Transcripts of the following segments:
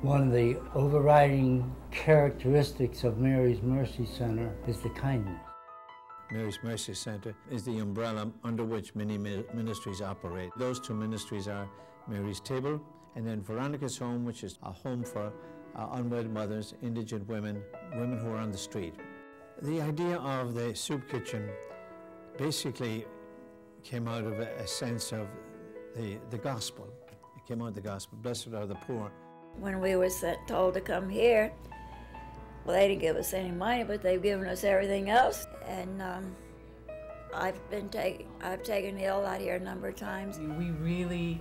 One of the overriding characteristics of Mary's Mercy Center is the kindness. Mary's Mercy Center is the umbrella under which many ministries operate. Those two ministries are Mary's Table and then Veronica's Home, which is a home for unwed mothers, indigent women, women who are on the street. The idea of the soup kitchen basically came out of a sense of the gospel. It came out of the gospel. Blessed are the poor. When we were told to come here, well, they didn't give us any money, but they've given us everything else. And I've taken ill out here a number of times. We really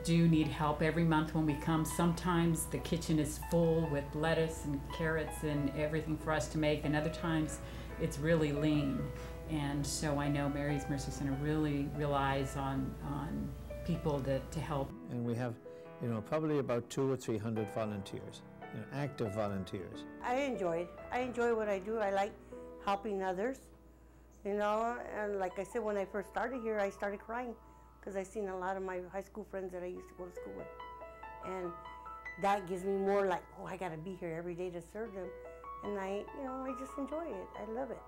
do need help every month when we come. Sometimes the kitchen is full with lettuce and carrots and everything for us to make, and other times it's really lean. And so I know Mary's Mercy Center really relies on people to help. And we have, probably about 200 or 300 volunteers, active volunteers. I enjoy what I do. I like helping others, and like I said, when I first started here, I started crying because I seen a lot of my high school friends that I used to go to school with. And that gives me more like, oh, I gotta be here every day to serve them. And I just enjoy it. I love it.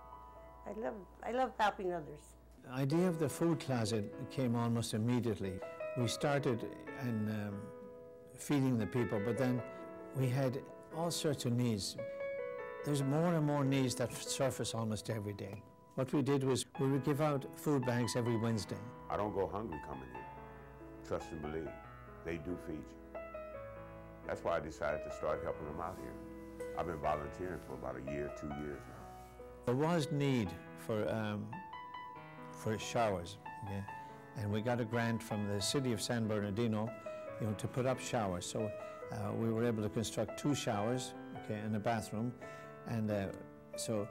I love helping others. The idea of the food closet came almost immediately. We started in feeding the people, but then we had all sorts of needs. There's more and more needs that surface almost every day. What we did was we would give out food bags every Wednesday. I don't go hungry coming here. Trust and believe. They do feed you. That's why I decided to start helping them out here. I've been volunteering for about a year, 2 years now. There was need for showers, okay? And we got a grant from the city of San Bernardino, to put up showers. So we were able to construct 2 showers, okay, and a bathroom, and so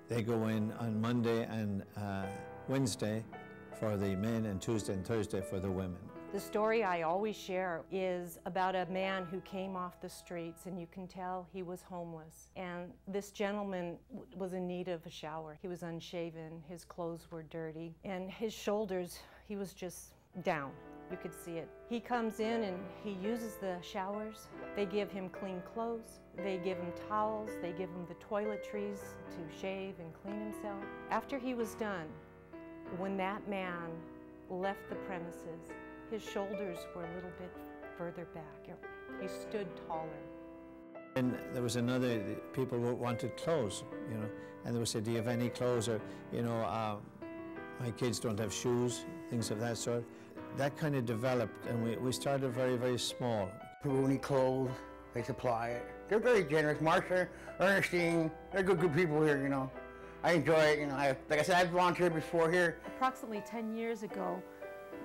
they go in on Monday and Wednesday for the men and Tuesday and Thursday for the women. The story I always share is about a man who came off the streets, and you can tell he was homeless. And this gentleman was in need of a shower. He was unshaven, his clothes were dirty, and his shoulders, he was just down. You could see it. He comes in and he uses the showers. They give him clean clothes. They give him towels. They give him the toiletries to shave and clean himself. After he was done, when that man left the premises, his shoulders were a little bit further back. He stood taller. And there was another, people wanted clothes, and they would say, do you have any clothes? Or, my kids don't have shoes, things of that sort. That kind of developed, and we started very, very small. People who need clothes, they supply it. They're very generous. Marsha, Ernestine, they're good people here, I enjoy it, like I said, I've volunteered before here. Approximately 10 years ago,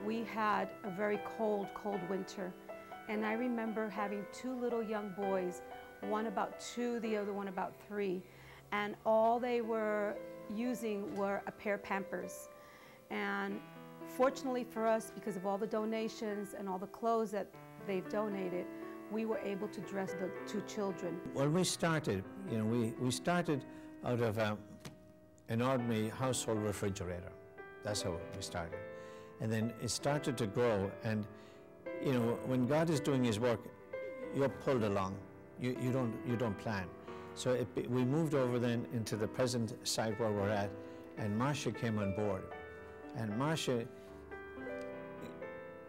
we had a very cold winter. And I remember having 2 little young boys, one about 2, the other one about 3. And all they were using were a pair of Pampers. And fortunately for us, because of all the donations and all the clothes that they've donated, we were able to dress the 2 children. When we started, we started out of an ordinary household refrigerator. That's how we started. And then it started to grow, and when God is doing His work, you're pulled along. You don't plan. So we moved over then into the present site where we're at, and Marcia came on board. And Marcia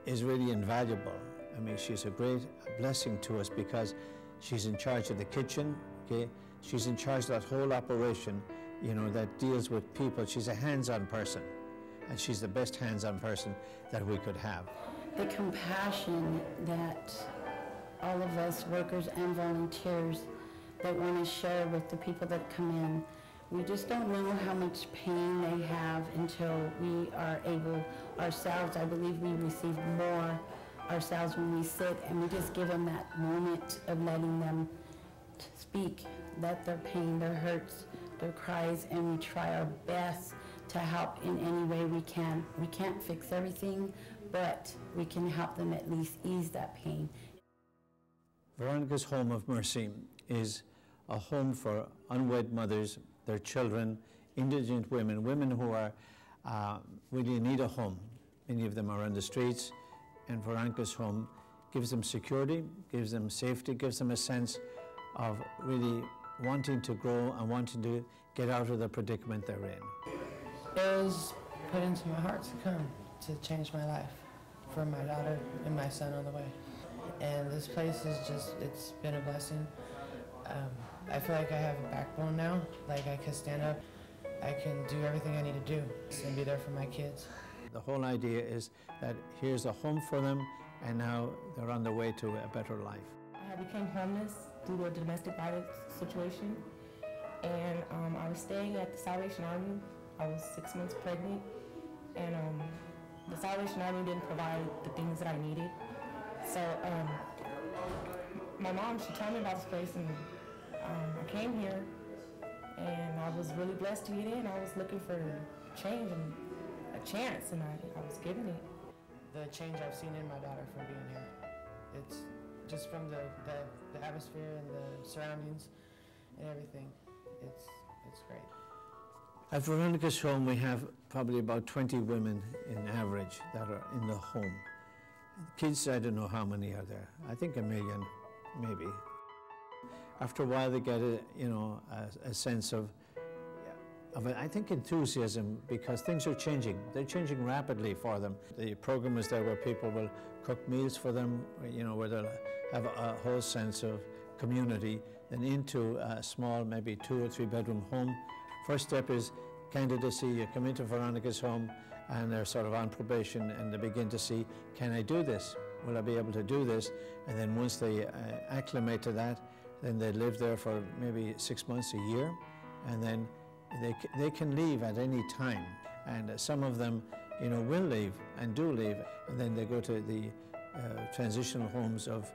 is really invaluable. I mean, she's a great blessing to us because she's in charge of the kitchen, okay? She's in charge of that whole operation, that deals with people. She's a hands-on person, and she's the best hands-on person that we could have. The compassion that all of us workers and volunteers that want to share with the people that come in, we just don't know how much pain they have until we are able ourselves. I believe we receive more ourselves when we sit and we just give them that moment of letting them speak, let their pain, their hurts, their cries, and we try our best to help in any way we can. We can't fix everything, but we can help them at least ease that pain. Veronica's Home of Mercy is a home for unwed mothers, their children, indigent women, women who are really need a home. Many of them are on the streets, and Veronica's Home gives them security, gives them safety, gives them a sense of really wanting to grow and wanting to get out of the predicament they're in. It was put into my heart to come to change my life for my daughter and my son on the way. And this place is just, it's been a blessing. I feel like I have a backbone now, like I can stand up, I can do everything I need to do and be there for my kids. The whole idea is that here's a home for them, and now they're on their way to a better life. I became homeless due to a domestic violence situation, and I was staying at the Salvation Army. I was 6 months pregnant, and the Salvation Army didn't provide the things that I needed. So my mom, she told me about this place, and I came here, and I was really blessed to get in. I was looking for change and a chance, and I was given it. The change I've seen in my daughter from being here, it's just from the atmosphere and the surroundings and everything. It's great. At Veronica's home, we have probably about 20 women in average that are in the home. Kids, I don't know how many are there. I think 1 million, maybe. After a while, they get a sense of I think, enthusiasm, because things are changing. They're changing rapidly for them. The program is there where people will cook meals for them, where they'll have a whole sense of community, then into a small, maybe 2 or 3 bedroom home. First step is candidacy. You come into Veronica's home and they're sort of on probation, and they begin to see, can I do this? Will I be able to do this? And then once they acclimate to that, then they live there for maybe 6 months, a year, and then they can leave at any time. And some of them, will leave and do leave, and then they go to the transitional homes of,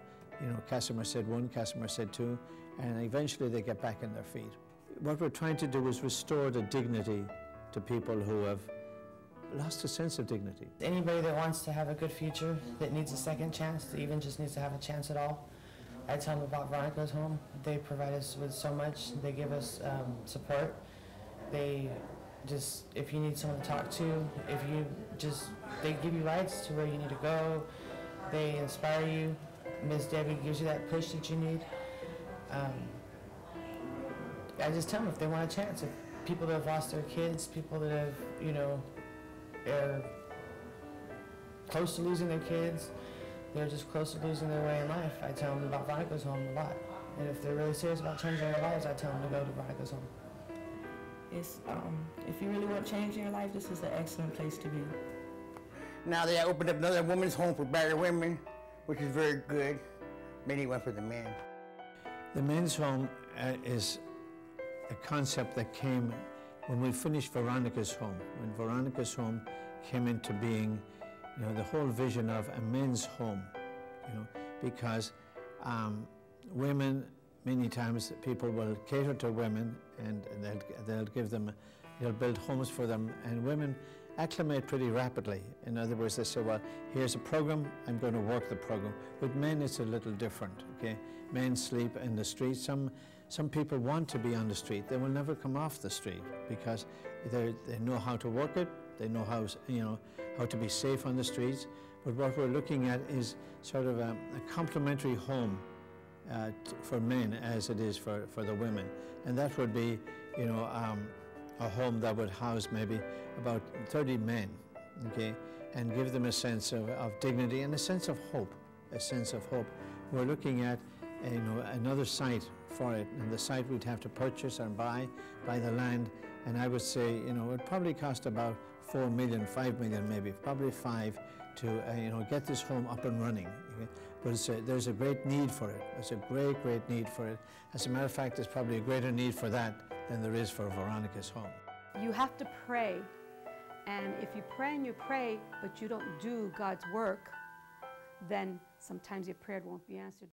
Casa Merced 1, Casa Merced 2, and eventually they get back on their feet. What we're trying to do is restore the dignity to people who have lost a sense of dignity. Anybody that wants to have a good future, that needs a second chance, that even just needs to have a chance at all, I tell them about Veronica's home. They provide us with so much. They give us support. They just, if you need someone to talk to, they give you rides to where you need to go. They inspire you. Ms. Debbie gives you that push that you need. I just tell them if they want a chance, if people that have lost their kids, people that have, are close to losing their kids, they're just close to losing their way in life, I tell them about Veronica's home a lot. And if they're really serious about changing their lives, I tell them to go to Veronica's home. It's, if you really want change in your life, this is an excellent place to be. Now they opened up another women's home for battered women, which is very good. Many went for the men. The men's home is a concept that came when we finished Veronica's home. When Veronica's home came into being, the whole vision of a men's home, because women, many times people will cater to women, and they'll build homes for them, and women acclimate pretty rapidly. In other words, they say, well, here's a program, I'm going to work the program. With men, it's a little different, okay? Men sleep in the street. Some people want to be on the street. They will never come off the street because they know how to work it. They know how to be safe on the streets. But what we're looking at is sort of a complementary home for men as it is for the women. And that would be, a home that would house maybe about 30 men, okay, and give them a sense of dignity and a sense of hope, We're looking at, another site for it, and the site we'd have to purchase and buy the land, and I would say, it would probably cost about 4 million, 5 million maybe, probably 5 to, get this home up and running. Okay? But there's a great need for it. There's a great need for it. As a matter of fact, there's probably a greater need for that than there is for Veronica's home. You have to pray, and if you pray and you pray, but you don't do God's work, then sometimes your prayer won't be answered.